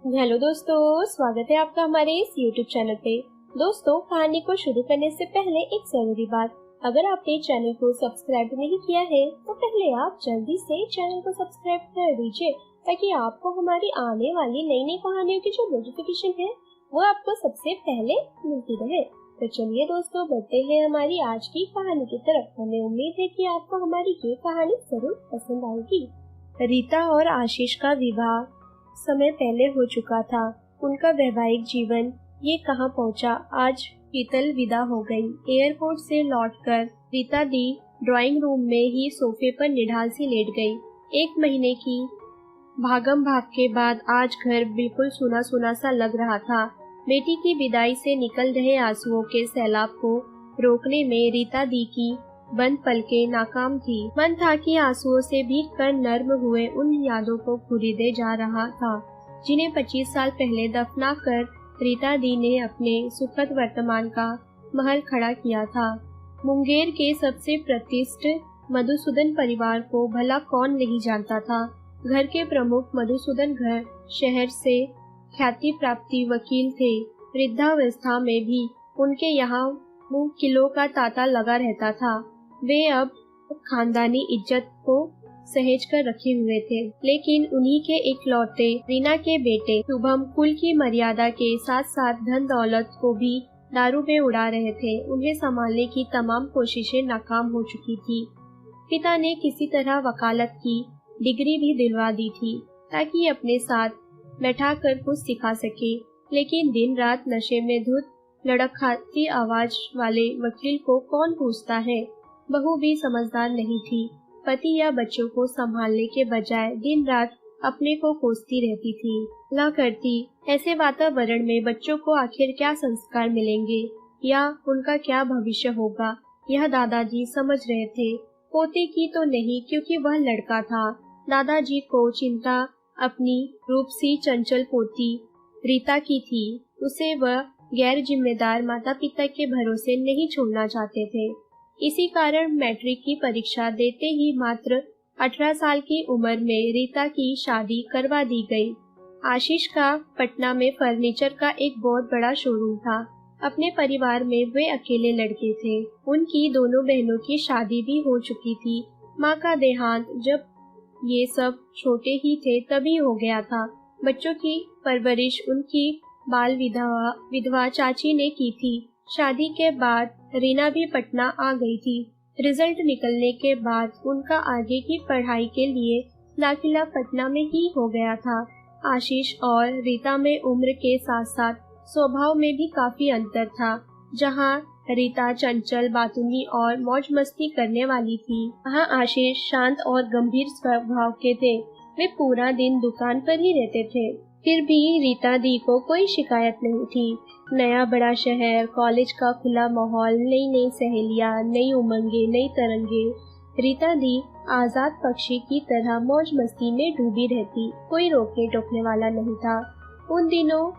Hello दोस्तों, स्वागत है आपका हमारे इस YouTube चैनल पे। दोस्तों, कहानी को शुरू करने से पहले एक जरूरी बात, अगर आपने चैनल को सब्सक्राइब नहीं किया है तो पहले आप जल्दी से चैनल को सब्सक्राइब कर दीजिए ताकि आपको हमारी आने वाली नई नई कहानियों की जो नोटिफिकेशन है वो आपको सबसे पहले मिलती रहे। तो चलिए दोस्तों, बढ़ते हैं हमारी आज की कहानी की तरफ। हमें उम्मीद है कि आपको हमारी ये कहानी जरूर पसंद आएगी। रीता और आशीष का विवाह समय पहले हो चुका था। उनका वैवाहिक जीवन ये कहाँ पहुँचा। आज शीतल विदा हो गई। एयरपोर्ट से लौटकर रीता दी ड्राइंग रूम में ही सोफे पर निढाल सी लेट गई। 1 महीने की भागम भाग के बाद आज घर बिल्कुल सूना सूना सा लग रहा था। बेटी की विदाई से निकल रहे आंसुओं के सैलाब को रोकने में रीता दी की बंद पलकें नाकाम थी। मन था कि आंसुओं से भीग कर नर्म हुए उन यादों को खरीदे जा रहा था जिन्हें 25 साल पहले दफना कर रीता दी ने अपने सुखद वर्तमान का महल खड़ा किया था। मुंगेर के सबसे प्रतिष्ठित मधुसूदन परिवार को भला कौन नहीं जानता था। घर के प्रमुख मधुसूदन घर शहर से ख्याति प्राप्ति वकील थे। वृद्धावस्था में भी उनके यहाँ मुंह किलो का तांता लगा रहता था। वे अब खानदानी इज्जत को सहेज कर रखे हुए थे, लेकिन उन्हीं के इकलौते रीना के बेटे शुभम कुल की मर्यादा के साथ साथ धन दौलत को भी दारू में उड़ा रहे थे। उन्हें संभालने की तमाम कोशिशें नाकाम हो चुकी थी। पिता ने किसी तरह वकालत की डिग्री भी दिलवा दी थी ताकि अपने साथ बैठा कर कुछ सिखा सके, लेकिन दिन रात नशे में धुत लड़खड़ाती आवाज वाले वकील को कौन पूछता है। बहू भी समझदार नहीं थी। पति या बच्चों को संभालने के बजाय दिन रात अपने को कोसती रहती थी। ला करती ऐसे वातावरण में बच्चों को आखिर क्या संस्कार मिलेंगे या उनका क्या भविष्य होगा, यह दादाजी समझ रहे थे। पोते की तो नहीं, क्योंकि वह लड़का था। दादाजी को चिंता अपनी रूपसी चंचल पोती रीता की थी। उसे वह गैर जिम्मेदार माता पिता के भरोसे नहीं छोड़ना चाहते थे। इसी कारण मैट्रिक की परीक्षा देते ही मात्र 18 साल की उम्र में रीता की शादी करवा दी गई। आशीष का पटना में फर्नीचर का एक बहुत बड़ा शोरूम था। अपने परिवार में वे अकेले लड़के थे। उनकी दोनों बहनों की शादी भी हो चुकी थी। माँ का देहांत जब ये सब छोटे ही थे तभी हो गया था। बच्चों की परवरिश उनकी बाल विधवा चाची ने की थी। शादी के बाद रीना भी पटना आ गई थी। रिजल्ट निकलने के बाद उनका आगे की पढ़ाई के लिए दाखिला पटना में ही हो गया था। आशीष और रीता में उम्र के साथ साथ स्वभाव में भी काफी अंतर था। जहाँ रीता चंचल, बातूनी और मौज मस्ती करने वाली थी, वहाँ आशीष शांत और गंभीर स्वभाव के थे। वे पूरा दिन दुकान पर ही रहते थे। फिर भी रीता दी को कोई शिकायत नहीं थी। नया बड़ा शहर, कॉलेज का खुला माहौल, नई नई सहेलियां, नई उमंगे, नई तरंगे। रीता दी आजाद पक्षी की तरह मौज मस्ती में डूबी रहती। कोई रोकने टोकने वाला नहीं था। उन दिनों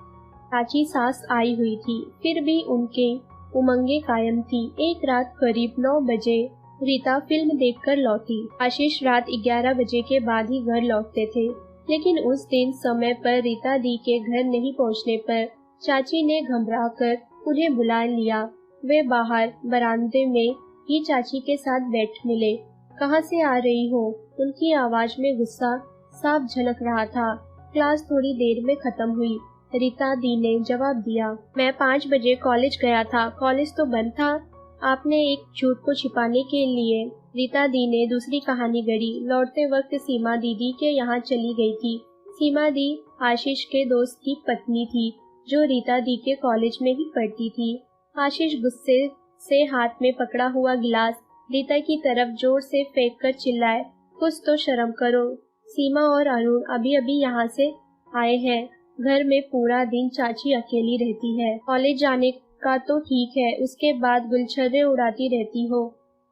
चाची सास आई हुई थी, फिर भी उनके उमंगे कायम थी। एक रात करीब 9 बजे रीता फिल्म देखकर लौटी। आशीष रात 11 बजे के बाद ही घर लौटते थे, लेकिन उस दिन समय पर रीता दी के घर नहीं पहुंचने पर चाची ने घबराकर उन्हें बुला लिया। वे बाहर बरामदे में ही चाची के साथ बैठ मिले। कहाँ से आ रही हो? उनकी आवाज में गुस्सा साफ झलक रहा था। क्लास थोड़ी देर में खत्म हुई, रीता दी ने जवाब दिया। मैं 5 बजे कॉलेज गया था। कॉलेज तो बंद था। आपने एक झूठ को छिपाने के लिए रीता दी ने दूसरी कहानी गढ़ी। लौटते वक्त सीमा दीदी के यहाँ चली गई थी। सीमा दी आशीष के दोस्त की पत्नी थी जो रीता दी के कॉलेज में ही पढ़ती थी। आशीष गुस्से से हाथ में पकड़ा हुआ गिलास रीता की तरफ जोर से फेंक कर चिल्लाए, कुछ तो शर्म करो। सीमा और अरुण अभी अभी यहाँ से आए हैं। घर में पूरा दिन चाची अकेली रहती है। कॉलेज जाने का तो ठीक है, उसके बाद गुलछर्रे उड़ाती रहती हो,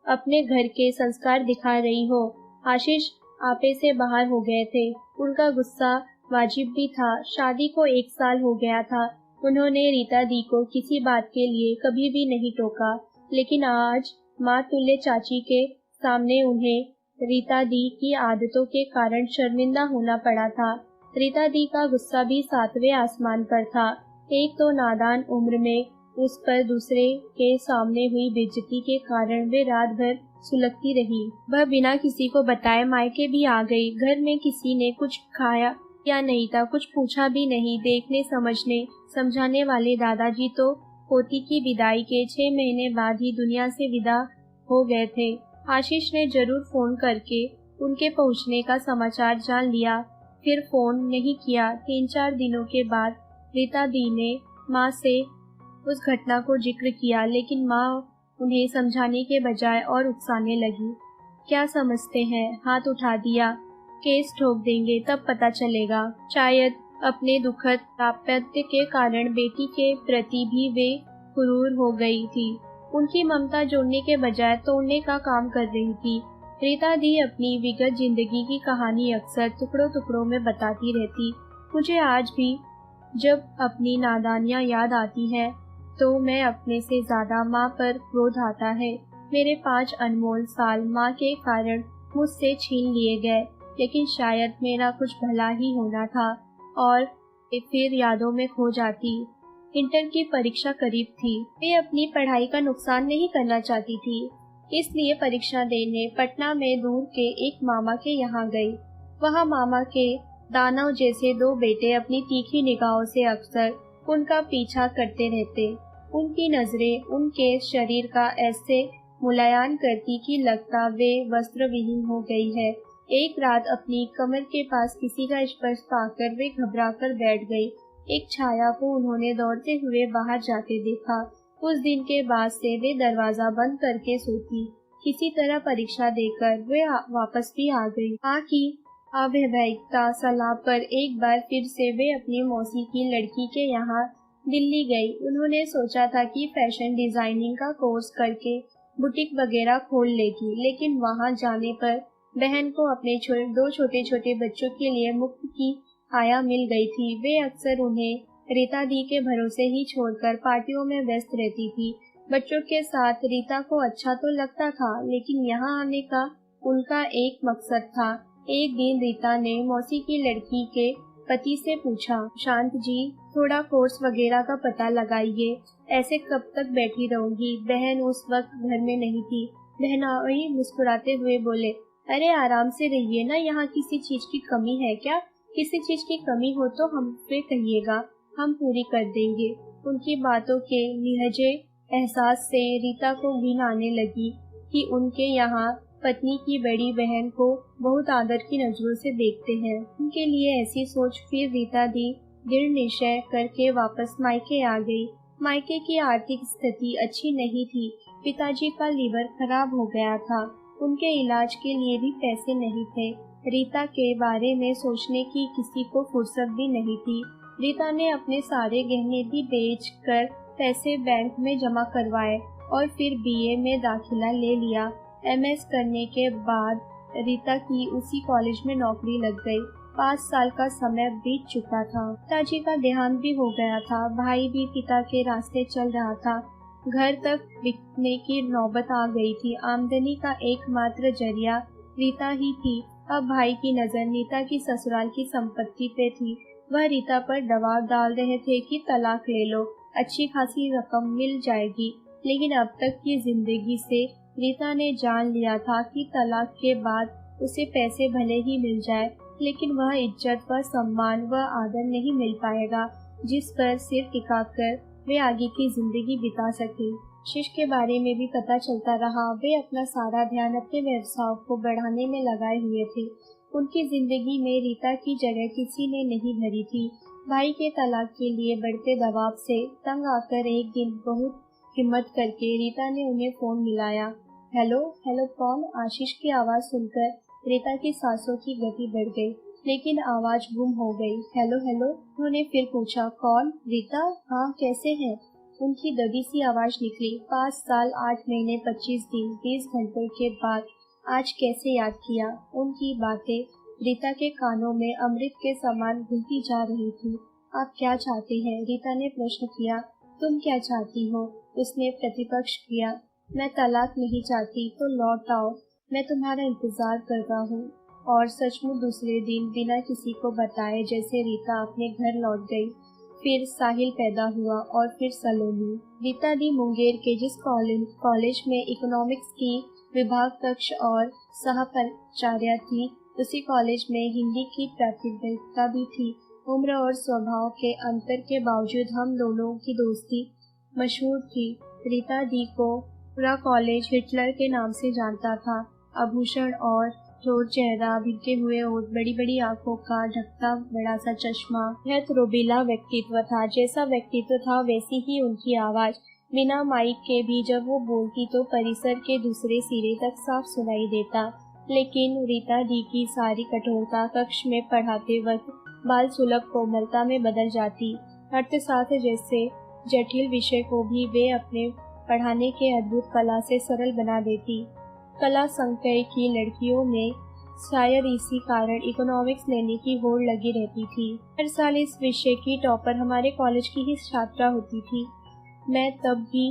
अपने घर के संस्कार दिखा रही हो। आशीष आपे से बाहर हो गए थे। उनका गुस्सा वाजिब भी था। शादी को 1 साल हो गया था। उन्होंने रीता दी को किसी बात के लिए कभी भी नहीं टोका, लेकिन आज माँ तुल्य चाची के सामने उन्हें रीता दी की आदतों के कारण शर्मिंदा होना पड़ा था। रीता दी का गुस्सा भी 7वें आसमान पर था। एक तो नादान उम्र में उस पर दूसरे के सामने हुई बेइज्जती के कारण वे रात भर सुलगती रही। वह बिना किसी को बताए मायके भी आ गई। घर में किसी ने कुछ खाया या नहीं था, कुछ पूछा भी नहीं। देखने समझने समझाने वाले दादाजी तो पोती की विदाई के 6 महीने बाद ही दुनिया से विदा हो गए थे। आशीष ने जरूर फोन करके उनके पहुंचने का समाचार जान लिया, फिर फोन नहीं किया। 3-4 दिनों के बाद रीता दी ने माँ से उस घटना को जिक्र किया, लेकिन माँ उन्हें समझाने के बजाय और उकसाने लगी। क्या समझते हैं, हाथ उठा दिया, केस ठोक देंगे तब पता चलेगा। शायद अपने दुखद दाम्पत्य के कारण बेटी के प्रति भी वे क्रूर हो गई थी। उनकी ममता जोड़ने के बजाय तोड़ने का काम कर रही थी। रीता दी अपनी विगत जिंदगी की कहानी अक्सर टुकड़ों टुकड़ों में बताती रहती। मुझे आज भी जब अपनी नादानियाँ याद आती है तो मैं अपने से ज्यादा माँ पर क्रोध आता है। मेरे 5 अनमोल साल माँ के कारण मुझसे छीन लिए गए, लेकिन शायद मेरा कुछ भला ही होना था और फिर यादों में खो जाती। इंटर की परीक्षा करीब थी। वे अपनी पढ़ाई का नुकसान नहीं करना चाहती थी, इसलिए परीक्षा देने पटना में दूर के एक मामा के यहाँ गई। वहाँ मामा के दानव जैसे 2 बेटे अपनी तीखी निगाहों से अक्सर उनका पीछा करते रहते। उनकी नजरें उनके शरीर का ऐसे मुलायन करती कि लगता वे वस्त्र विहीन हो गई है। एक रात अपनी कमर के पास किसी का स्पर्श पाकर वे घबरा कर बैठ गई। एक छाया को उन्होंने दौड़ते हुए बाहर जाते देखा। उस दिन के बाद से वे दरवाजा बंद करके सोती। किसी तरह परीक्षा देकर वे वापस भी आ गई। माँ की अवैधानिक सलाह पर एक बार फिर से वे अपनी मौसी की लड़की के यहाँ दिल्ली गई। उन्होंने सोचा था कि फैशन डिजाइनिंग का कोर्स करके बुटीक वगैरह खोल लेगी, लेकिन वहाँ जाने पर बहन को अपने 2 छोटे छोटे बच्चों के लिए मुफ्त की आया मिल गई थी। वे अक्सर उन्हें रीता दी के भरोसे ही छोड़कर पार्टियों में व्यस्त रहती थी। बच्चों के साथ रीता को अच्छा तो लगता था, लेकिन यहाँ आने का उनका एक मकसद था। एक दिन रीता ने मौसी की लड़की के पति से पूछा, शांत जी, थोड़ा कोर्स वगैरह का पता लगाइए, ऐसे कब तक बैठी रहूंगी। बहन उस वक्त घर में नहीं थी। बहनोई मुस्कुराते हुए बोले, अरे आराम से रहिए ना, यहाँ किसी चीज की कमी है क्या? किसी चीज की कमी हो तो हमसे कहिएगा, हम पूरी कर देंगे। उनकी बातों के लिहजे एहसास से रीता को घिन आने लगी कि उनके यहाँ पत्नी की बड़ी बहन को बहुत आदर की नजरों से देखते हैं। उनके लिए ऐसी सोच फिर रीता दी दृढ़ निश्चय करके वापस मायके आ गई। मायके की आर्थिक स्थिति अच्छी नहीं थी। पिताजी का लीवर खराब हो गया था। उनके इलाज के लिए भी पैसे नहीं थे। रीता के बारे में सोचने की किसी को फुर्सत भी नहीं थी। रीता ने अपने सारे गहने भी बेच कर पैसे बैंक में जमा करवाए और फिर बीए में दाखिला ले लिया। एमएस करने के बाद रीता की उसी कॉलेज में नौकरी लग गई। 5 साल का समय बीत चुका था। पिताजी का देहांत भी हो गया था। भाई भी पिता के रास्ते चल रहा था। घर तक बिकने की नौबत आ गई थी। आमदनी का एकमात्र जरिया रीता ही थी। अब भाई की नजर नीता की ससुराल की संपत्ति पे थी। वह रीता पर दबाव डाल रहे थे कि तलाक ले लो, अच्छी खासी रकम मिल जाएगी। लेकिन अब तक की जिंदगी से रीता ने जान लिया था कि तलाक के बाद उसे पैसे भले ही मिल जाए, लेकिन वह इज्जत व सम्मान व आदर नहीं मिल पाएगा जिस पर सिर टिकाकर वे आगे की जिंदगी बिता सके। आशीष के बारे में भी पता चलता रहा। वे अपना सारा ध्यान अपने व्यवसाय को बढ़ाने में लगाए हुए थे। उनकी जिंदगी में रीता की जगह किसी ने नहीं भरी थी। भाई के तलाक के लिए बढ़ते दबाव से तंग आकर एक दिन बहुत हिम्मत करके रीता ने उन्हें फोन मिलाया। हेलो हेलो, कौन? आशीष की आवाज सुनकर रीता की सांसों की गति बढ़ गई, लेकिन आवाज गुम हो गई। हेलो हेलो, उन्होंने फिर पूछा, कौन? रीता, हाँ, कैसे हैं? उनकी दबी सी आवाज निकली। 5 साल 8 महीने 25 दिन 20 घंटों के बाद आज कैसे याद किया? उनकी बातें रीता के कानों में अमृत के समान घुलती जा रही थी। आप क्या चाहते हैं? रीता ने प्रश्न किया। तुम क्या चाहती हो? उसने प्रतिपक्ष किया। मैं तलाक नहीं चाहती तो लौट आओ, मैं तुम्हारा इंतजार कर रहा हूँ। और सचमुच दूसरे दिन बिना किसी को बताए जैसे रीता अपने घर लौट गई। फिर साहिल पैदा हुआ और फिर सलोनी। रीता दी मुंगेर के जिस कॉलेज में इकोनॉमिक्स की विभाग कक्ष और सहप्राचार्य थी, उसी कॉलेज में हिंदी की प्राध्यापिका भी थी। उम्र और स्वभाव के अंतर के बावजूद हम दोनों की दोस्ती मशहूर थी। रीता दी को पूरा कॉलेज हिटलर के नाम से जानता था। आभूषण और ठोर चेहरा, भिगे हुए ओठ, बड़ी बड़ी आंखों का ढकता बड़ा सा चश्मा, बहुत रोबीला व्यक्तित्व था। जैसा व्यक्तित्व था वैसी ही उनकी आवाज। बिना माइक के भी जब वो बोलती तो परिसर के दूसरे सिरे तक साफ सुनाई देता। लेकिन रीता दी की सारी कठोरता कक्ष में पढ़ाते वक्त बाल सुलभ कोमलता में बदल जाती। अर्थशास्त्र जैसे जटिल विषय को भी वे अपने पढ़ाने के अद्भुत कला से सरल बना देती। कला संकाय की लड़कियों में शायद इसी कारण इकोनॉमिक्स लेने की होड़ लगी रहती थी। हर साल इस विषय की टॉपर हमारे कॉलेज की ही छात्रा होती थी। मैं तब भी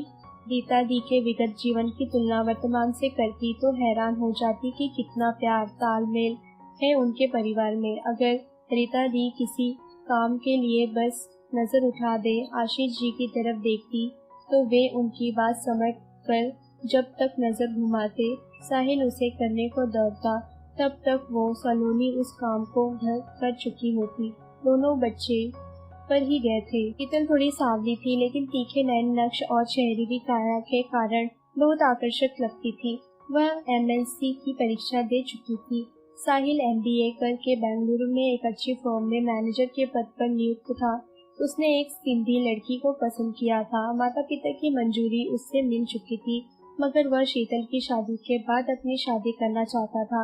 रीता दी के विगत जीवन की तुलना वर्तमान से करती तो हैरान हो जाती कि कितना प्यार तालमेल है उनके परिवार में। अगर रीता दी किसी काम के लिए बस नजर उठा दे, आशीष जी की तरफ देखती तो वे उनकी बात समझ कर जब तक नजर घुमाते साहिल उसे करने को दौड़ता, तब तक वो सलोनी उस काम को कर चुकी होती। दोनों बच्चे पर ही गए थे। शीतल थोड़ी सांवली थी लेकिन तीखे नैन नक्श और शहरी काया के कारण बहुत आकर्षक लगती थी। वह एमएनसी की परीक्षा दे चुकी थी। साहिल एमबीए करके बेंगलुरु में एक अच्छी फर्म में मैनेजर के पद पर नियुक्त था। उसने एक सिंधी लड़की को पसंद किया था। माता पिता की मंजूरी उससे मिल चुकी थी, मगर वह शीतल की शादी के बाद अपनी शादी करना चाहता था।